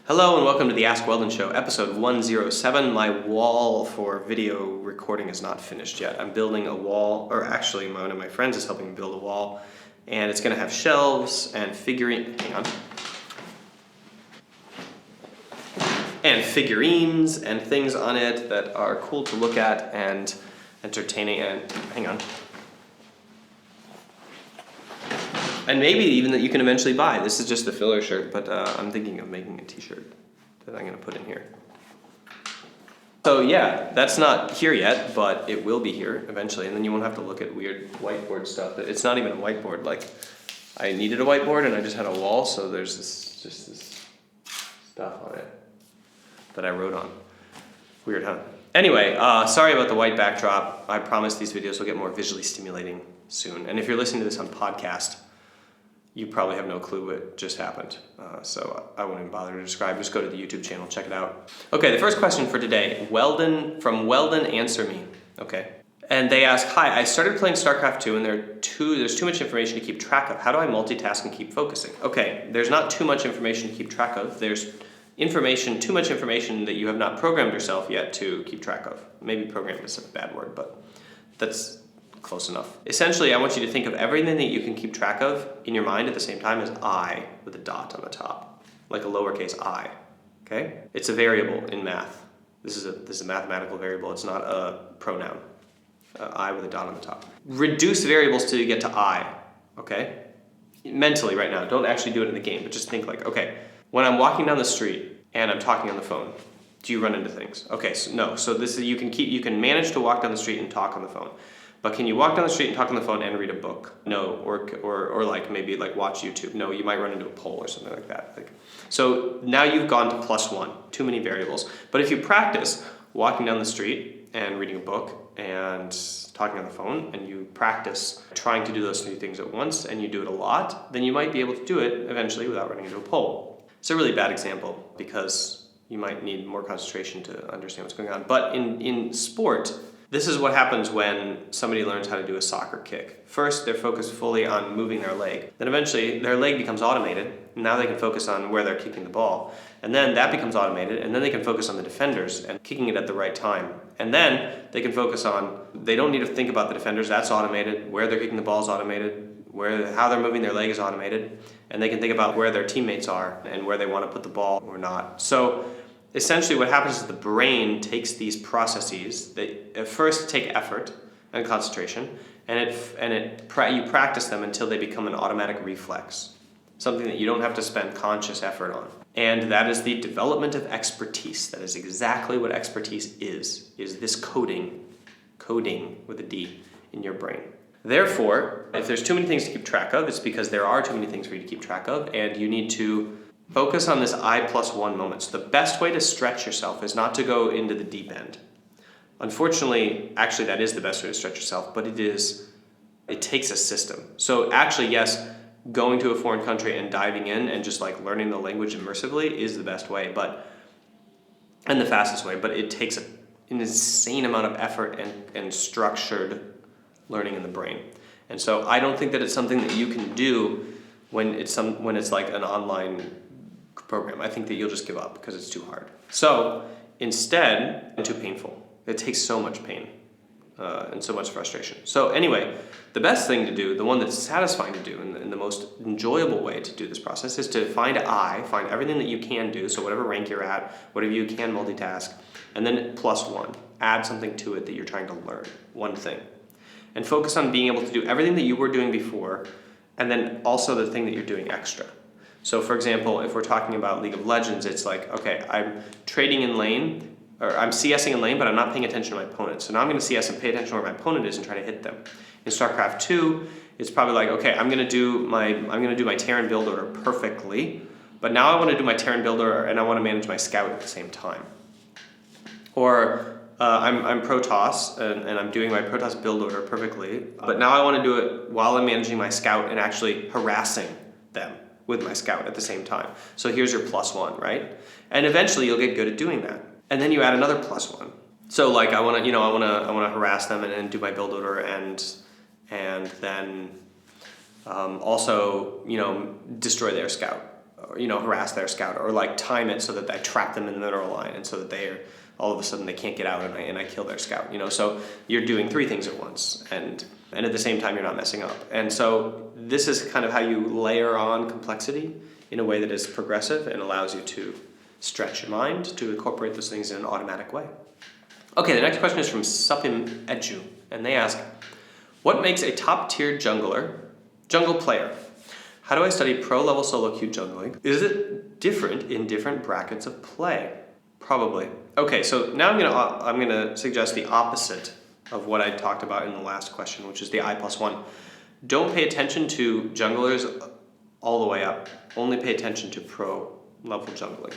Hello and welcome to the Ask Weldon Show, episode 107. My wall for video recording is not finished yet. I'm building a wall, or actually one of my friends is helping me build a wall, and it's going to have shelves and figurines and things on it that are cool to look at and entertaining. And maybe even that you can eventually buy. This is just the filler shirt, but I'm thinking of making a t-shirt that I'm gonna put in here. So yeah, that's not here yet, but it will be here eventually, and then you won't have to look at weird whiteboard stuff. It's not even a whiteboard. Like, I needed a whiteboard and I just had a wall, so there's this stuff on it that I wrote on. Weird, huh? Anyway, sorry about the white backdrop. I promise these videos will get more visually stimulating soon. And if you're listening to this on podcast, you probably have no clue what just happened. So I won't even bother to describe. Just go to the YouTube channel, check it out. Okay, the first question for today, from Weldon, answer me. Okay. And they ask, hi, I started playing StarCraft 2 and there's too much information to keep track of. How do I multitask and keep focusing? Okay, there's not too much information to keep track of. There's too much information that you have not programmed yourself yet to keep track of. Maybe programmed is a bad word, but that's close enough. Essentially, I want you to think of everything that you can keep track of in your mind at the same time as I with a dot on the top, like a lowercase I, okay? It's a variable in math. This is a mathematical variable. It's not a pronoun. I with a dot on the top. Reduce variables till you get to I, okay? Mentally right now. Don't actually do it in the game, but just think like, okay, when I'm walking down the street and I'm talking on the phone, do you run into things? Okay, so no. So you can manage to walk down the street and talk on the phone. But can you walk down the street and talk on the phone and read a book? No, or like maybe like watch YouTube. No, you might run into a pole or something like that. So now you've gone to +1, too many variables. But if you practice walking down the street and reading a book and talking on the phone, and you practice trying to do those three things at once, and you do it a lot, then you might be able to do it eventually without running into a pole. It's a really bad example because you might need more concentration to understand what's going on. But in sport, this is what happens when somebody learns how to do a soccer kick. First, they're focused fully on moving their leg. Then eventually, their leg becomes automated. Now they can focus on where they're kicking the ball. And then that becomes automated, and then they can focus on the defenders and kicking it at the right time. And then they can focus on, they don't need to think about the defenders, that's automated. Where they're kicking the ball is automated. How they're moving their leg is automated. And they can think about where their teammates are and where they want to put the ball or not. So essentially what happens is the brain takes these processes that at first take effort and concentration, and you practice them until they become an automatic reflex, something that you don't have to spend conscious effort on. And that is the development of expertise. That is exactly what expertise is this coding with a D in your brain. Therefore, if there's too many things to keep track of, it's because there are too many things for you to keep track of, and you need to focus on this I+1 moment. So the best way to stretch yourself is not to go into the deep end. Unfortunately, actually that is the best way to stretch yourself, but it takes a system. So actually, yes, going to a foreign country and diving in and just like learning the language immersively is the best way, and the fastest way, but it takes an insane amount of effort and structured learning in the brain. And so I don't think that it's something that you can do when it's like an online program. I think that you'll just give up because it's too hard. So instead, it's too painful. It takes so much pain and so much frustration. So anyway, the best thing to do, the one that's satisfying to do and the most enjoyable way to do this process is to find everything that you can do, so whatever rank you're at, whatever you can multitask, and then +1. Add something to it that you're trying to learn, one thing. And focus on being able to do everything that you were doing before, and then also the thing that you're doing extra. So for example, if we're talking about League of Legends, it's like, okay, I'm trading in lane, or I'm CSing in lane, but I'm not paying attention to my opponent. So now I'm going to CS and pay attention to where my opponent is and try to hit them. In StarCraft 2, it's probably like, okay, I'm going to do my Terran build order perfectly, but now I want to do my Terran build order and I want to manage my scout at the same time. Or I'm Protoss and I'm doing my Protoss build order perfectly, but now I want to do it while I'm managing my scout and actually harassing them with my scout at the same time. So here's your +1, right? And eventually you'll get good at doing that. And then you add another +1. So like I want to harass them and then do my build order and then also destroy their scout. harass their scout, or like time it so that I trap them in the middle line, and so that they're all of a sudden they can't get out, and I kill their scout. So you're doing 3 things at once, and at the same time you're not messing up. And so this is kind of how you layer on complexity in a way that is progressive and allows you to stretch your mind to incorporate those things in an automatic way. Okay, the next question is from Supim Edu, and they ask, what makes a top-tier jungle player? How do I study pro-level solo queue jungling? Is it different in different brackets of play? Probably. Okay, so now I'm gonna suggest the opposite of what I talked about in the last question, which is the I+1. Don't pay attention to junglers all the way up. Only pay attention to pro-level jungling.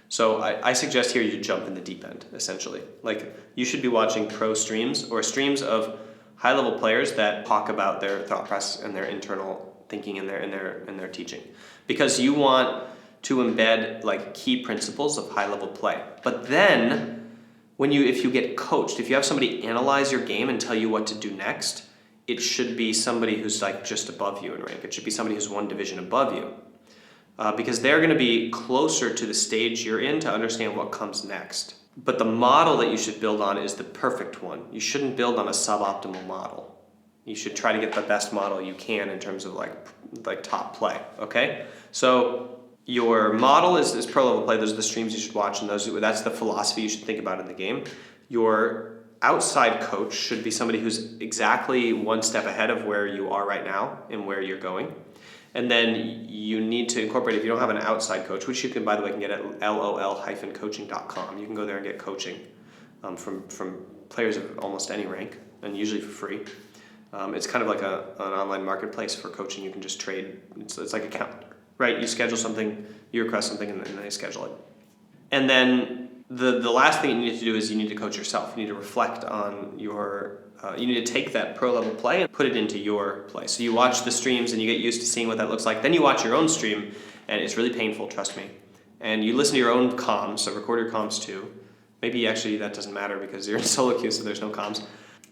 So I suggest here you jump in the deep end, essentially. Like, you should be watching pro streams or streams of high-level players that talk about their thought process and their internal thinking and their teaching, because you want to embed like key principles of high-level play. But then, if you get coached, if you have somebody analyze your game and tell you what to do next, it should be somebody who's like just above you in rank. It should be somebody who's one division above you. Because they're going to be closer to the stage you're in to understand what comes next. But the model that you should build on is the perfect one. You shouldn't build on a suboptimal model. You should try to get the best model you can in terms of like top play, okay? So your model is pro level play. Those are the streams you should watch, and that's the philosophy you should think about in the game. Your outside coach should be somebody who's exactly one step ahead of where you are right now and where you're going. And then you need to incorporate, if you don't have an outside coach, which you can, by the way, can get at lol-coaching.com. You can go there and get coaching from players of almost any rank, and usually for free. It's kind of like an online marketplace for coaching. You can just trade. It's like a calendar, right? You schedule something, you request something, and then they schedule it. And then the last thing you need to do is you need to coach yourself. You need to reflect on you need to take that pro level play and put it into your play. So you watch the streams and you get used to seeing what that looks like. Then you watch your own stream, and it's really painful, trust me. And you listen to your own comms, so record your comms too. Maybe actually that doesn't matter because you're in solo queue, so there's no comms.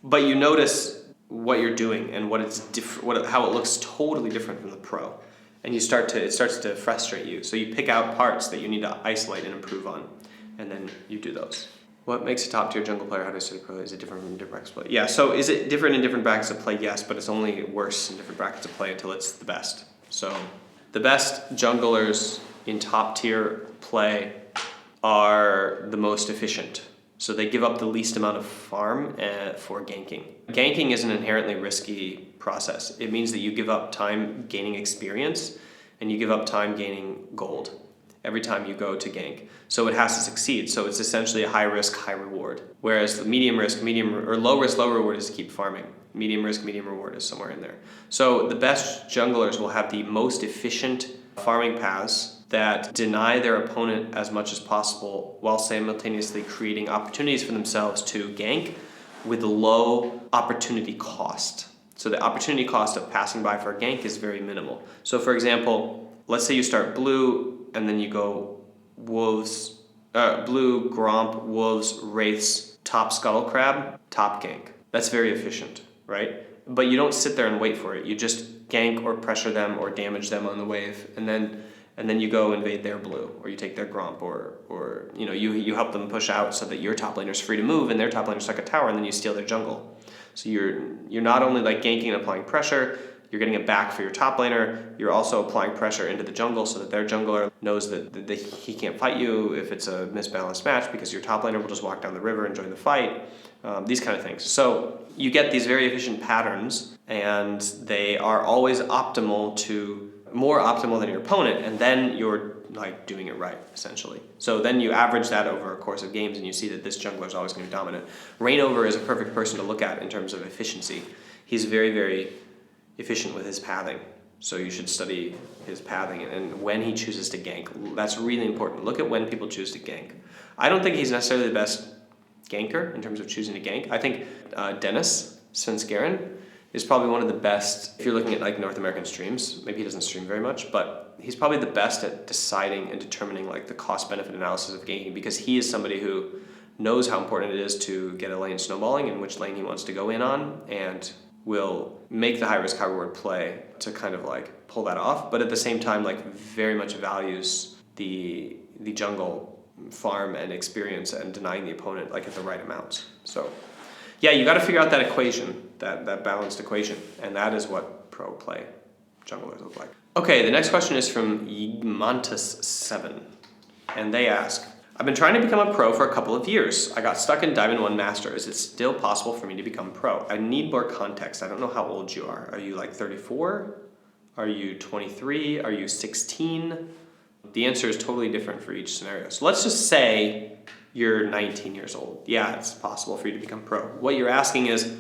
But you notice what you're doing and how it looks totally different from the pro. And it starts to frustrate you. So you pick out parts that you need to isolate and improve on, and then you do those. What makes a top-tier jungle player? How do I study pro? Is it different from different brackets of play? Yeah, so is it different in different brackets of play? Yes, but it's only worse in different brackets of play until it's the best. So the best junglers in top-tier play are the most efficient. So they give up the least amount of farm for ganking. Ganking is an inherently risky process. It means that you give up time gaining experience, and you give up time gaining gold every time you go to gank. So it has to succeed. So it's essentially a high risk, high reward. Whereas the medium risk, low risk, low reward is to keep farming. Medium risk, medium reward is somewhere in there. So the best junglers will have the most efficient farming paths that deny their opponent as much as possible while simultaneously creating opportunities for themselves to gank with low opportunity cost. So the opportunity cost of passing by for a gank is very minimal. So for example, let's say you start blue and then you go wolves, blue, gromp, wolves, wraiths, top scuttle crab, top gank. That's very efficient, right? But you don't sit there and wait for it. You just gank or pressure them or damage them on the wave, and then you go invade their blue, or you take their gromp, or you help them push out so that your top laner's free to move and their top laner's stuck a tower, and then you steal their jungle. So you're not only like ganking and applying pressure, you're getting it back for your top laner, you're also applying pressure into the jungle so that their jungler knows that he can't fight you if it's a misbalanced match, because your top laner will just walk down the river and join the fight, these kind of things. So you get these very efficient patterns, and they are always more optimal than your opponent, and then you're like doing it right, essentially. So then you average that over a course of games, and you see that this jungler is always going to be dominant. Reignover is a perfect person to look at in terms of efficiency. He's very, very efficient with his pathing, so you should study his pathing and when he chooses to gank. That's really important. Look at when people choose to gank. I don't think he's necessarily the best ganker in terms of choosing to gank. I think Dennis Svenskeren is probably one of the best. If you're looking at like North American streams, maybe he doesn't stream very much, but he's probably the best at deciding and determining like the cost-benefit analysis of ganking, because he is somebody who knows how important it is to get a lane snowballing and which lane he wants to go in on, and will make the high risk, high reward play to kind of like pull that off, but at the same time, like very much values the jungle farm and experience and denying the opponent like at the right amounts. So yeah, you got to figure out that equation, that balanced equation, and that is what pro play junglers look like. Okay, the next question is from Yigmantus7, and they ask, I've been trying to become a pro for a couple of years. I got stuck in Diamond 1 Master. Is it still possible for me to become pro? I need more context. I don't know how old you are. Are you like 34? Are you 23? Are you 16? The answer is totally different for each scenario. So let's just say you're 19 years old. Yeah, it's possible for you to become pro. What you're asking is,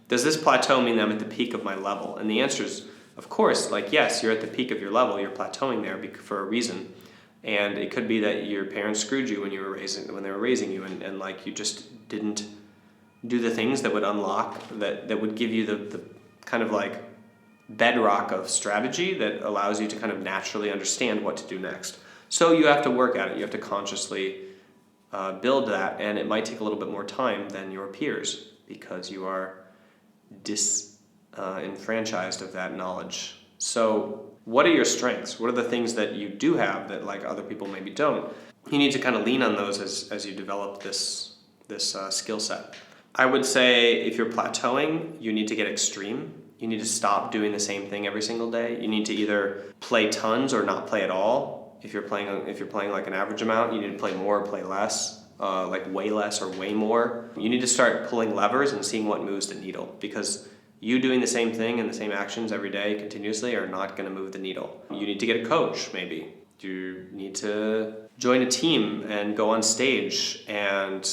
does this plateau mean that I'm at the peak of my level? And the answer is, of course, like yes, you're at the peak of your level. You're plateauing there for a reason. And it could be that your parents screwed you when they were raising you, and like you just didn't do the things that would unlock, that would give you the kind of like bedrock of strategy that allows you to kind of naturally understand what to do next. So you have to work at it. You have to consciously build that, and it might take a little bit more time than your peers because you are disenfranchised of that knowledge. So what are your strengths? What are the things that you do have that like other people maybe don't? You need to kind of lean on those as you develop this skill set. I would say if you're plateauing, you need to get extreme. You need to stop doing the same thing every single day. You need to either play tons or not play at all. If you're playing like an average amount, you need to play more or play less, like way less or way more. You need to start pulling levers and seeing what moves the needle, because you doing the same thing and the same actions every day continuously are not going to move the needle. You need to get a coach, maybe. You need to join a team and go on stage and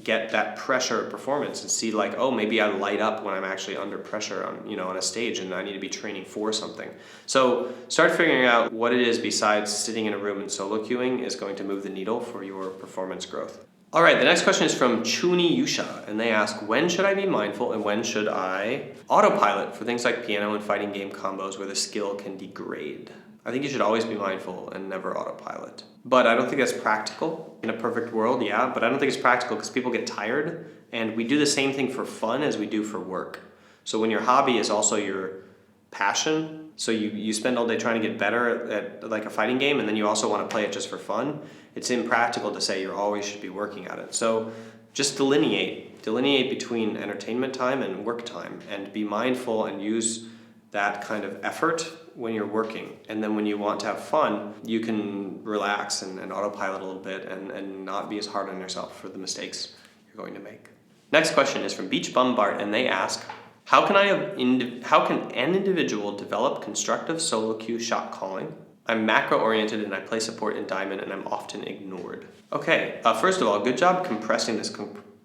get that pressure of performance and see like, oh, maybe I light up when I'm actually under pressure on a stage and I need to be training for something. So start figuring out what it is besides sitting in a room and solo queuing is going to move the needle for your performance growth. All right, the next question is from Chuni Yusha, and they ask, when should I be mindful and when should I autopilot for things like piano and fighting game combos where the skill can degrade? I think you should always be mindful and never autopilot. But I don't think that's practical. In a perfect world, yeah, but I don't think it's practical because people get tired, and we do the same thing for fun as we do for work. So when your hobby is also your passion, so you spend all day trying to get better at like a fighting game, and then you also want to play it just for fun, it's impractical to say you always should be working at it. So just delineate between entertainment time and work time, and be mindful and use that kind of effort when you're working. And then when you want to have fun, you can relax and autopilot a little bit and not be as hard on yourself for the mistakes you're going to make. Next question is from Beach Bombard, and they ask, how can an individual develop constructive solo queue shot calling? I'm macro oriented and I play support in Diamond and I'm often ignored. Okay, first of all, good job compressing this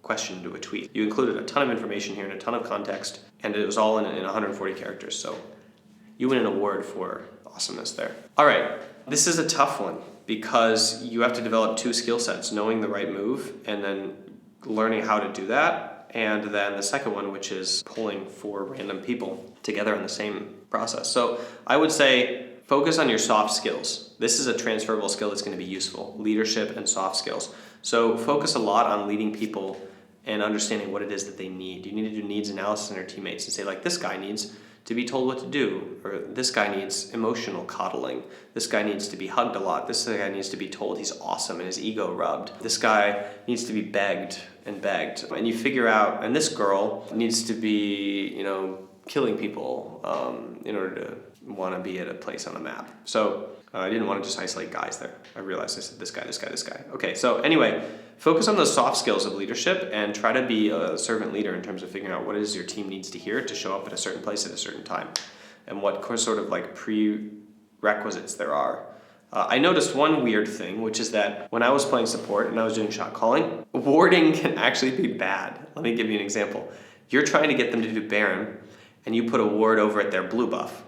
question into a tweet. You included a ton of information here and a ton of context, and it was all in 140 characters, so you win an award for awesomeness there. All right, this is a tough one because you have to develop two skill sets, knowing the right move and then learning how to do that, and then the second one, which is pulling four random people together in the same process. So I would say focus on your soft skills. This is a transferable skill that's going to be useful, leadership and soft skills. So focus a lot on leading people and understanding what it is that they need. You need to do needs analysis on your teammates and say, like, this guy needs to be told what to do, or this guy needs emotional coddling, this guy needs to be hugged a lot, this guy needs to be told he's awesome and his ego rubbed, this guy needs to be begged, and you figure out, and this girl needs to be, killing people in order to want to be at a place on the map. So I didn't want to just isolate guys there. I realized I said this guy. Okay, so anyway, focus on those soft skills of leadership and try to be a servant leader in terms of figuring out what it is your team needs to hear to show up at a certain place at a certain time, and what sort of like prerequisites there are. I noticed one weird thing, which is that when I was playing support and I was doing shot calling, warding can actually be bad. Let me give you an example. You're trying to get them to do Baron, and you put a ward over at their blue buff.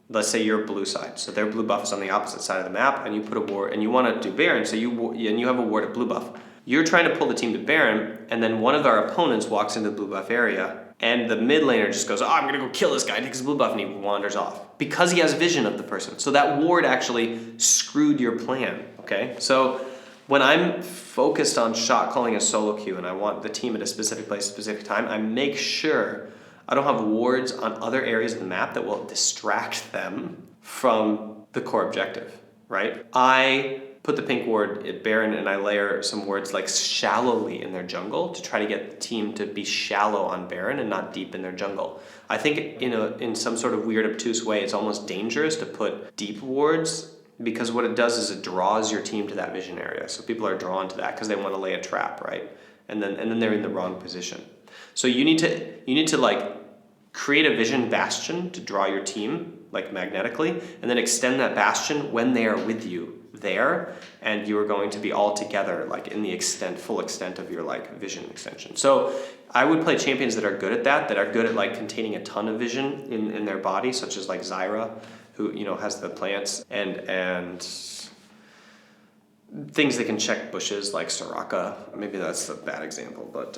Let's say you're blue side, so their blue buff is on the opposite side of the map, and you put a ward, and you want to do Baron, so you have a ward at blue buff. You're trying to pull the team to Baron, and then one of our opponents walks into the blue buff area, and the mid laner just goes, I'm gonna go kill this guy, takes his blue buff, and he wanders off. Because he has vision of the person. So that ward actually screwed your plan, okay? So when I'm focused on shot calling a solo queue, and I want the team at a specific place, a specific time, I make sure I don't have wards on other areas of the map that will distract them from the core objective, right? I put the pink ward at Baron and I layer some wards like shallowly in their jungle to try to get the team to be shallow on Baron and not deep in their jungle. I think in some sort of weird obtuse way, it's almost dangerous to put deep wards, because what it does is it draws your team to that vision area. So people are drawn to that because they want to lay a trap, right? And then they're in the wrong position. So you need to like create a vision bastion to draw your team like magnetically, and then extend that bastion when they are with you there, and you are going to be all together like in the full extent of your like vision extension. So I would play champions that are good at that are good at like containing a ton of vision in their body, such as like Zyra, who has the plants, and things that can check bushes like Soraka. Maybe that's a bad example, but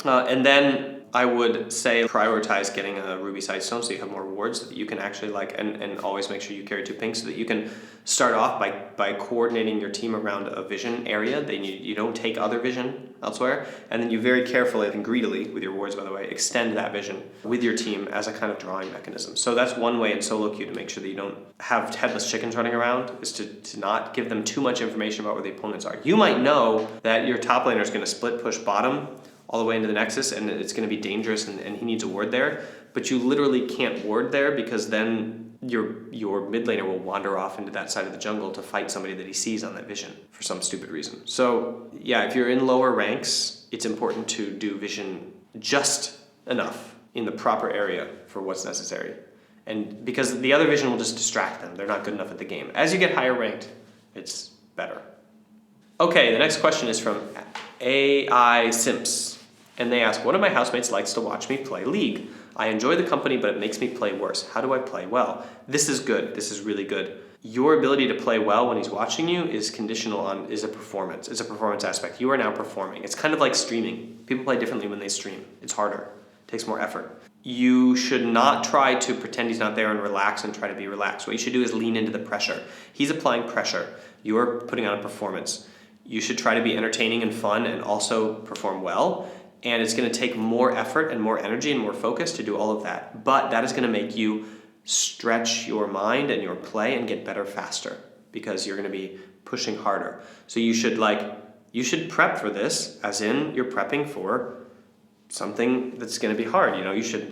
and then I would say prioritize getting a ruby sightstone so you have more wards, so that you can actually and always make sure you carry 2 pinks so that you can start off by coordinating your team around a vision area. You don't take other vision elsewhere, and then you very carefully and greedily, with your wards by the way, extend that vision with your team as a kind of drawing mechanism. So that's one way in solo queue to make sure that you don't have headless chickens running around, is to not give them too much information about where the opponents are. You might know that your top laner is going to split push bottom all the way into the nexus, and it's going to be dangerous, and he needs a ward there, but you literally can't ward there, because then your mid laner will wander off into that side of the jungle to fight somebody that he sees on that vision for some stupid reason. So yeah, if you're in lower ranks, it's important to do vision just enough in the proper area for what's necessary, and because the other vision will just distract them. They're not good enough at the game. As you get higher ranked, it's better. Okay, the next question is from AI Simps. And they ask, one of my housemates likes to watch me play League. I enjoy the company, but it makes me play worse. How do I play well? This is good. This is really good. Your ability to play well when he's watching you is conditional on, is a performance. It's a performance aspect. You are now performing. It's kind of like streaming. People play differently when they stream. It's harder. It takes more effort. You should not try to pretend he's not there and relax and try to be relaxed. What you should do is lean into the pressure. He's applying pressure. You're putting on a performance. You should try to be entertaining and fun and also perform well. And it's going to take more effort and more energy and more focus to do all of that. But that is going to make you stretch your mind and your play and get better faster, because you're going to be pushing harder. So you should prep for this, as in you're prepping for something that's going to be hard. You should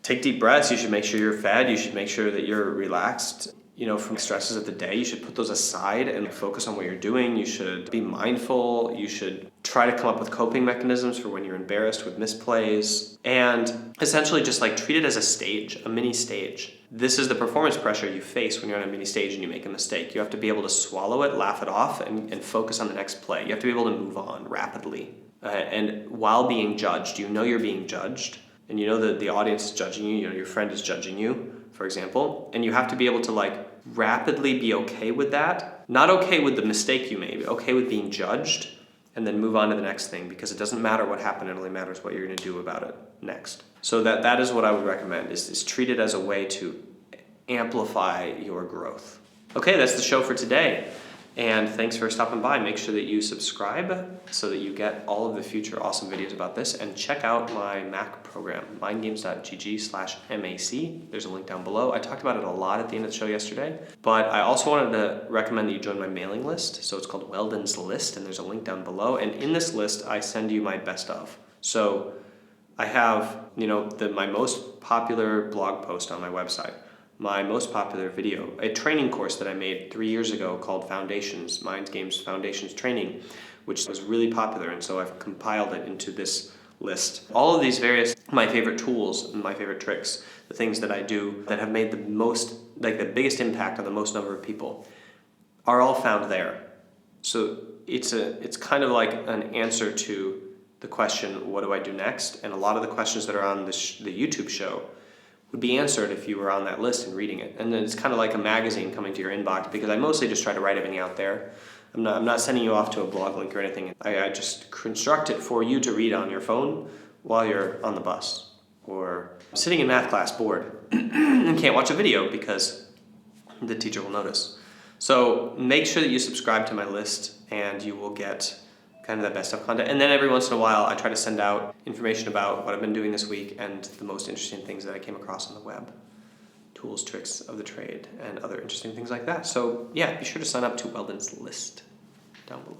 take deep breaths. You should make sure you're fed. You should make sure that you're relaxed. From stresses of the day, you should put those aside and focus on what you're doing. You should be mindful. You should try to come up with coping mechanisms for when you're embarrassed with misplays, and essentially just treat it as a stage, a mini stage. This is the performance pressure you face when you're on a mini stage and you make a mistake. You have to be able to swallow it, laugh it off, and focus on the next play. You have to be able to move on rapidly. And while being judged, you're being judged, and that the audience is judging you, your friend is judging you, for example, and you have to be able to rapidly be okay with that. Not okay with the mistake you made, but okay with being judged, and then move on to the next thing, because it doesn't matter what happened, it only matters what you're going to do about it next. So that is what I would recommend, is treat it as a way to amplify your growth. Okay, that's the show for today. And thanks for stopping by. Make sure that you subscribe so that you get all of the future awesome videos about this, and check out my Mac program, mindgames.gg/MAC. There's a link down below. I talked about it a lot at the end of the show yesterday, but I also wanted to recommend that you join my mailing list. So it's called Weldon's List, and there's a link down below. And in this list, I send you my best of. So I have, my most popular blog post on my website, my most popular video, a training course that I made 3 years ago called Foundations, Mind Games Foundations Training, which was really popular, and so I've compiled it into this list. All of these various, my favorite tools and my favorite tricks, the things that I do that have made the biggest impact on the most number of people, are all found there. So it's kind of like an answer to the question, what do I do next? And a lot of the questions that are on the YouTube show would be answered if you were on that list and reading it. And then it's kind of like a magazine coming to your inbox, because I mostly just try to write everything out there. I'm not sending you off to a blog link or anything. I just construct it for you to read on your phone while you're on the bus, or sitting in math class bored and can't watch a video because the teacher will notice. So make sure that you subscribe to my list, and you will get kind of that best of content. And then every once in a while, I try to send out information about what I've been doing this week and the most interesting things that I came across on the web. Tools, tricks of the trade, and other interesting things like that. So yeah, be sure to sign up to Weldon's list down below.